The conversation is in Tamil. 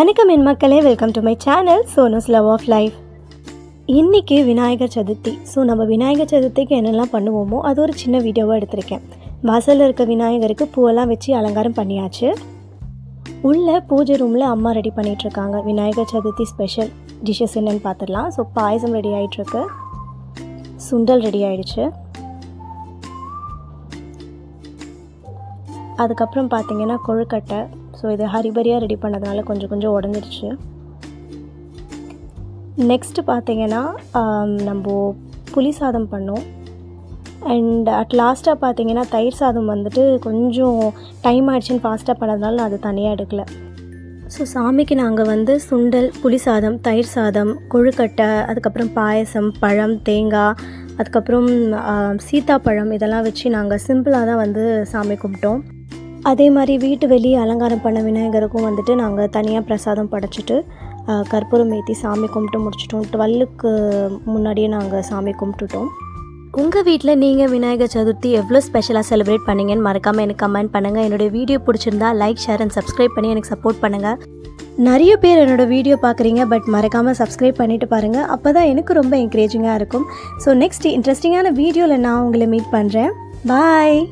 வணக்கம் என் மக்களே, welcome to my channel Sonu's love of life. இன்றைக்கி விநாயகர் சதுர்த்தி. நம்ம விநாயகர் சதுர்த்திக்கு என்னெல்லாம் பண்ணுவோமோ அது ஒரு சின்ன வீடியோவாக எடுத்திருக்கேன். வாசலில் இருக்க விநாயகருக்கு பூவெல்லாம் வச்சு அலங்காரம் பண்ணியாச்சு. உள்ள பூஜை ரூமில் அம்மா ரெடி பண்ணிகிட்ருக்காங்க. விநாயகர் சதுர்த்தி ஸ்பெஷல் டிஷ்ஷஸ் என்னென்னு பார்த்துடலாம். பாயசம் ரெடி ஆகிட்டுருக்கு, சுண்டல் ரெடி ஆகிடுச்சு. அதுக்கப்புறம் பார்த்திங்கன்னா கொழுக்கட்டை. இது ஹரிபரியாக ரெடி பண்ணதுனால கொஞ்சம் உடஞ்சிடுச்சு. நெக்ஸ்ட்டு பார்த்திங்கன்னா நம்ம புளி சாதம் பண்ணோம். அண்ட் லாஸ்ட்டாக பார்த்திங்கன்னா தயிர் சாதம் கொஞ்சம் டைம் ஆகிடுச்சின்னு ஃபாஸ்ட்டாக பண்ணதுனால நான் அது தனியாக எடுக்கலை. சாமிக்கு நாங்கள் சுண்டல், புளி சாதம், தயிர் சாதம், கொழுக்கட்டை, அதுக்கப்புறம் பாயசம், பழம், தேங்காய், அதுக்கப்புறம் சீத்தாப்பழம் இதெல்லாம் வச்சு நாங்கள் சிம்பிளாக தான் சாமி கும்பிட்டோம். அதே மாதிரி வீட்டு வெளியே அலங்காரம் பண்ண விநாயகருக்கும் நாங்கள் தனியாக பிரசாதம் படைச்சிட்டு கற்பூரம் ஏற்றி சாமி கும்பிட்டு முடிச்சிட்டோம். 12க்கு முன்னாடியே நாங்கள் சாமி கும்பிட்டுட்டோம். உங்கள் வீட்டில் நீங்கள் விநாயகர் சதுர்த்தி எவ்வளோ ஸ்பெஷலாக செலிப்ரேட் பண்ணிங்கன்னு மறக்காமல் எனக்கு கமெண்ட் பண்ணுங்கள். என்னுடைய வீடியோ பிடிச்சிருந்தா லைக், ஷேர் அண்ட் சப்ஸ்கிரைப் பண்ணி எனக்கு சப்போர்ட் பண்ணுங்கள். நிறைய பேர் என்னோடய வீடியோ பார்க்குறீங்க, பட் மறக்காமல் சப்ஸ்கிரைப் பண்ணிவிட்டு பாருங்கள். அப்போ தான் எனக்கு ரொம்ப என்கரேஜிங்காக இருக்கும். நெக்ஸ்ட் இன்ட்ரெஸ்டிங்கான வீடியோவில் நான் உங்களை மீட் பண்ணுறேன். பாய்.